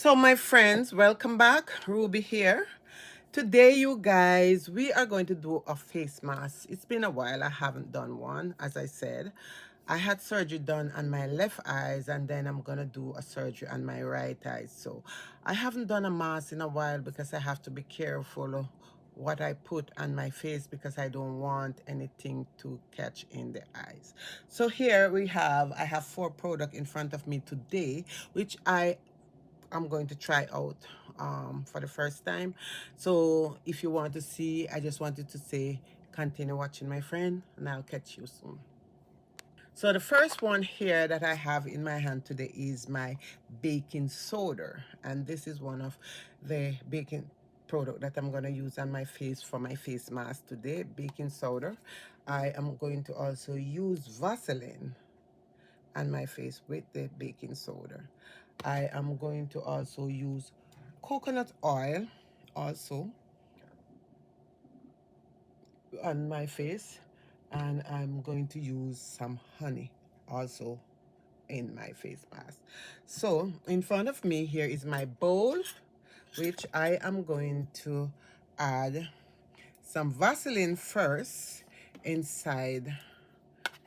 So my friends, welcome back. Ruby here. Today, you guys, we are going to do a face mask. It's been a while. I haven't done one. As I said, I had surgery done on my left eyes, and then I'm gonna do a surgery on my right eye. So I haven't done a mask in a while because I have to be careful what I put on my face because I don't want anything to catch in the eyes. So here I have 4 products in front of me today, which I'm going to try out for the first time. So if you want to see, I just wanted to say, continue watching, my friend, and I'll catch you soon. So the first one here that I have in my hand today is my baking soda. And this is one of the baking product that I'm going to use on my face for my face mask today, baking soda. I am going to also use Vaseline on my face with the baking soda. I am going to also use coconut oil also on my face, and I'm going to use some honey also in my face mask. So in front of me here is my bowl, which I am going to add some Vaseline first inside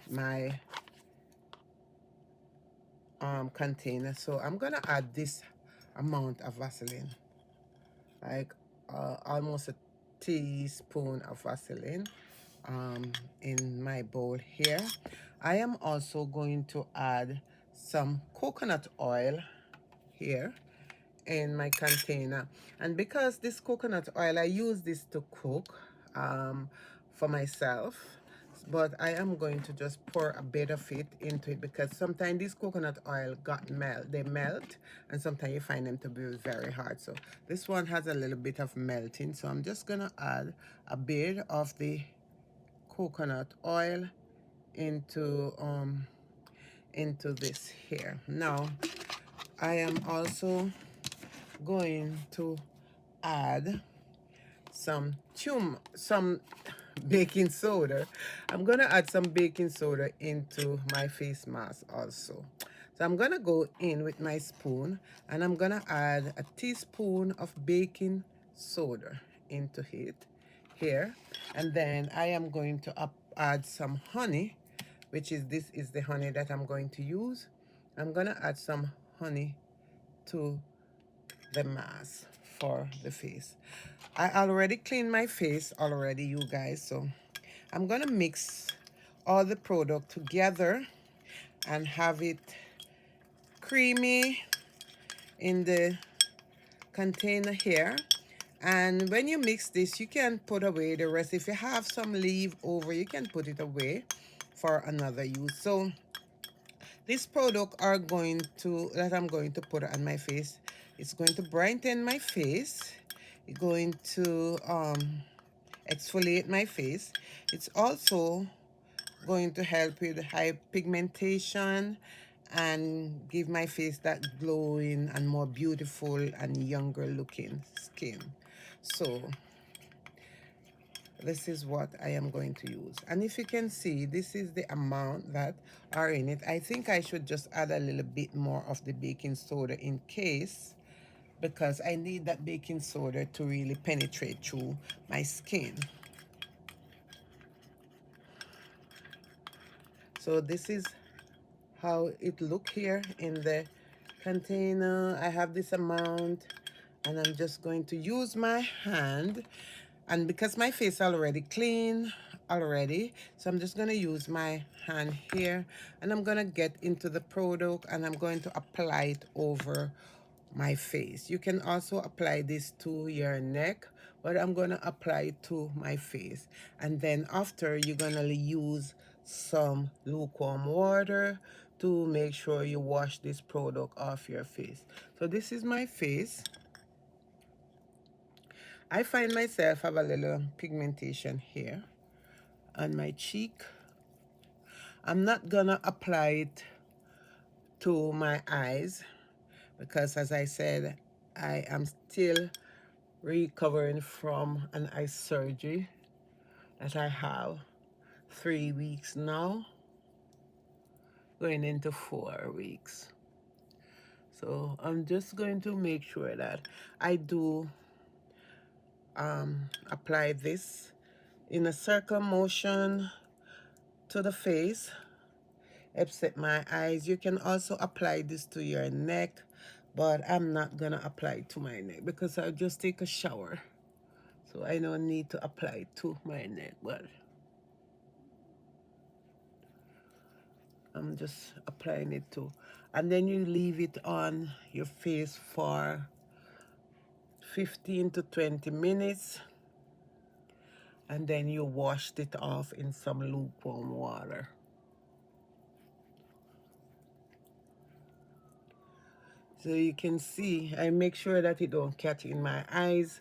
my container. So I'm gonna add this amount of Vaseline, like almost a teaspoon of Vaseline in my bowl here. I am also going to add some coconut oil here in my container, and because this coconut oil, I use this to cook for myself, but I am going to just pour a bit of it into it because sometimes this coconut oil they melt, and sometimes you find them to be very hard. So this one has a little bit of melting, so I'm just gonna add a bit of the coconut oil into this here. Now I am also going to add some baking soda. I'm gonna add some baking soda into my face mask also. So I'm gonna go in with my spoon, and I'm gonna add a teaspoon of baking soda into it here, and then I am going to add some honey, which is this is the honey that I'm going to use. I'm gonna add some honey to the mask for the face. I already cleaned my face already, you guys, so I'm gonna mix all the product together and have it creamy in the container here. And when you mix this, you can put away the rest. If you have some leave over, you can put it away for another use. So this product that I'm going to put on my face, it's going to brighten my face. It's going to exfoliate my face. It's also going to help with high pigmentation and give my face that glowing and more beautiful and younger looking skin. So this is what I am going to use, and if you can see, this is the amount that are in it. I think I should just add a little bit more of the baking soda in case, because I need that baking soda to really penetrate through my skin. So this is how it look here in the container. I have this amount, and I'm just going to use my hand, and because my face already clean already, so I'm just going to use my hand here, and I'm going to get into the product, and I'm going to apply it over my face. You can also apply this to your neck, but I'm going to apply it to my face, and then after you're going to use some lukewarm water to make sure you wash this product off your face. So this is my face. I find myself have a little pigmentation here on my cheek. I'm not gonna apply it to my eyes because, as I said, I am still recovering from an eye surgery that I have 3 weeks now, going into 4 weeks. So I'm just going to make sure that I do apply this in a circle motion to the face, except my eyes. You can also apply this to your neck, but I'm not gonna apply it to my neck because I'll just take a shower. So I don't need to apply it to my neck, but I'm just applying it too. And then you leave it on your face for 15 to 20 minutes. And then you washed it off in some lukewarm water. So you can see, I make sure that it don't catch in my eyes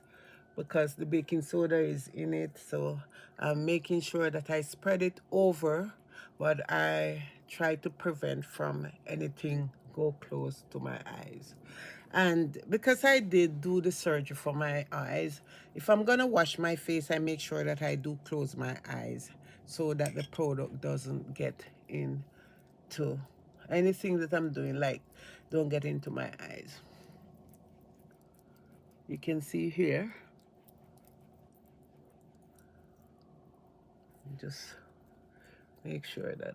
because the baking soda is in it. So I'm making sure that I spread it over, but I try to prevent from anything go close to my eyes. And because I did do the surgery for my eyes, if I'm gonna wash my face, I make sure that I do close my eyes so that the product doesn't get into anything that I'm doing, like don't get into my eyes. You can see here, just make sure that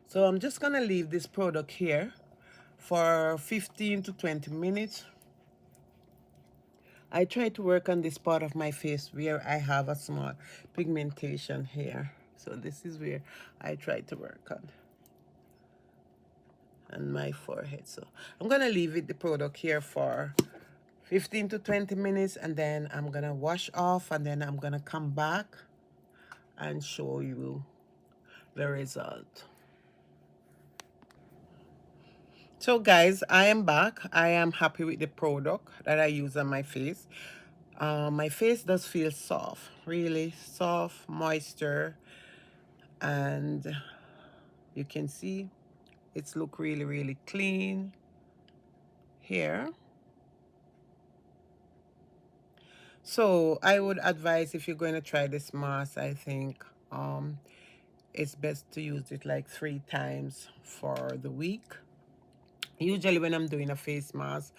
so I'm just gonna leave this product here for 15 to 20 minutes. I try to work on this part of my face where I have a small pigmentation here. So this is where I try to work on my forehead. So I'm gonna leave it the product here for 15 to 20 minutes, and then I'm gonna wash off, and then I'm gonna come back and show you the result. So guys, I am back. I am happy with the product that I use on my face. My face does feel soft, really soft, moisture, and you can see it's look really, really clean here. So I would advise, if you're going to try this mask, I think it's best to use it like 3 times for the week. Usually when I'm doing a face mask,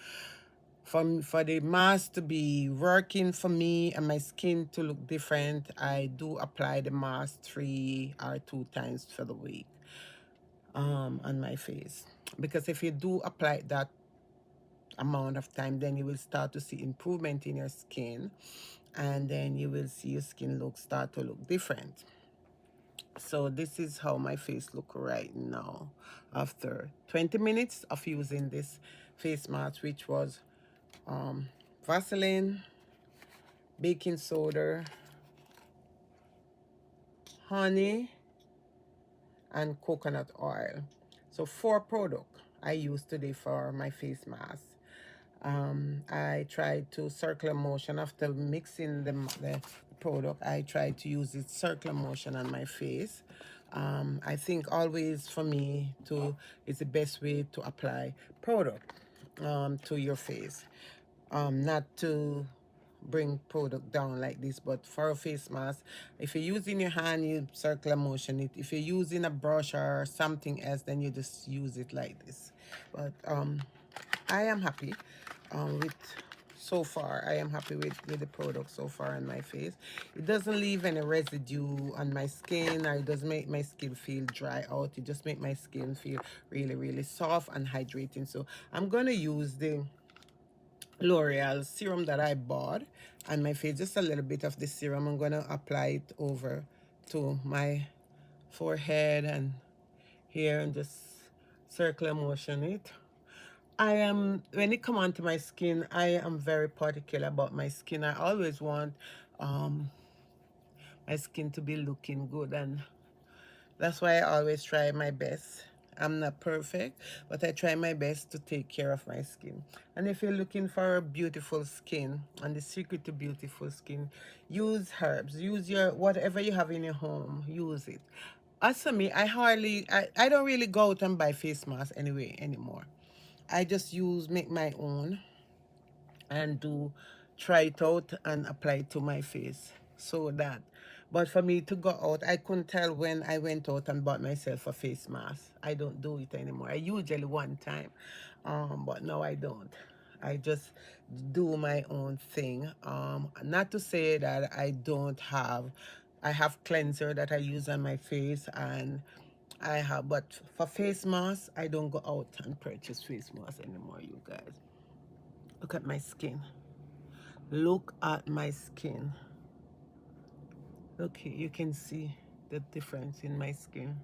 for the mask to be working for me and my skin to look different, I do apply the mask 3 or 2 times for the week on my face. Because if you do apply that amount of time, then you will start to see improvement in your skin, and then you will see your skin start to look different. So this is how my face look right now after 20 minutes of using this face mask, which was Vaseline, baking soda, honey, and coconut oil. So 4 products I used today for my face mask. I tried to circular motion after mixing the product. I tried to use it circular motion on my face. I think always for me to is the best way to apply product to your face. Not to bring product down like this, but for a face mask, if you're using your hand, you circular motion it. If you're using a brush or something else, then you just use it like this. But I am happy with so far. I am happy with the product so far on my face. It doesn't leave any residue on my skin, or it doesn't make my skin feel dry out. It just make my skin feel really, really soft and hydrating. So I'm gonna use the L'Oreal serum that I bought on my face, just a little bit of the serum. I'm gonna apply it over to my forehead and here, and just circular motion it. I am, when it come onto my skin, I am very particular about my skin. I always want my skin to be looking good, and that's why I always try my best. I'm not perfect, but I try my best to take care of my skin. And if you're looking for a beautiful skin and the secret to beautiful skin, use herbs. Use your whatever you have in your home. Use it. As for me, I don't really go out and buy face masks anyway anymore. I just make my own and do try it out and apply it to my face so that But for me to go out, I couldn't tell when I went out and bought myself a face mask. I don't do it anymore. I usually one time, but now I don't. I just do my own thing. Not to say that I have cleanser that I use on my face, and I have, but for face masks, I don't go out and purchase face masks anymore, you guys. Look at my skin. Look at my skin. Okay, you can see the difference in my skin.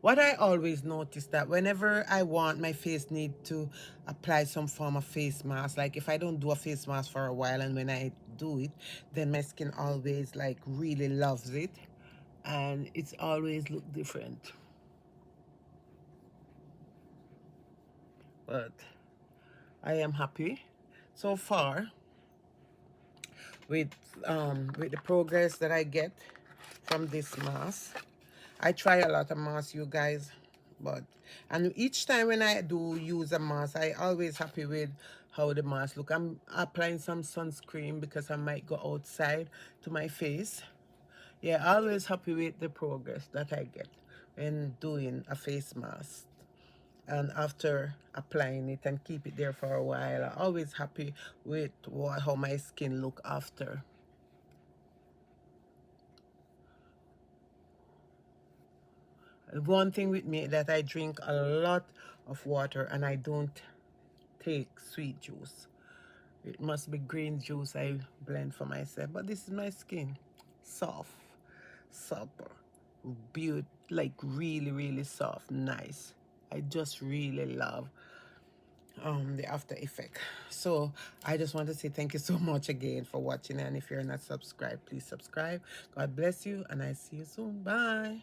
What I always notice that whenever I want my face need to apply some form of face mask, like if I don't do a face mask for a while and when I do it, then my skin always like really loves it and it's always look different. But I am happy so far with with the progress that I get from this mask. I try a lot of masks, you guys, but and each time when I do use a mask, I always happy with how the mask look. I'm applying some sunscreen because I might go outside to my face. Yeah, always happy with the progress that I get when doing a face mask. And after applying it and keep it there for a while, I'm always happy with how my skin look after. One thing with me that I drink a lot of water and I don't take sweet juice. It must be green juice I blend for myself. But this is my skin. Soft, supple, beautiful, like really, really soft, nice. I just really love the after effect. So I just want to say thank you so much again for watching, and if you're not subscribed, please subscribe. God bless you and I see you soon. Bye.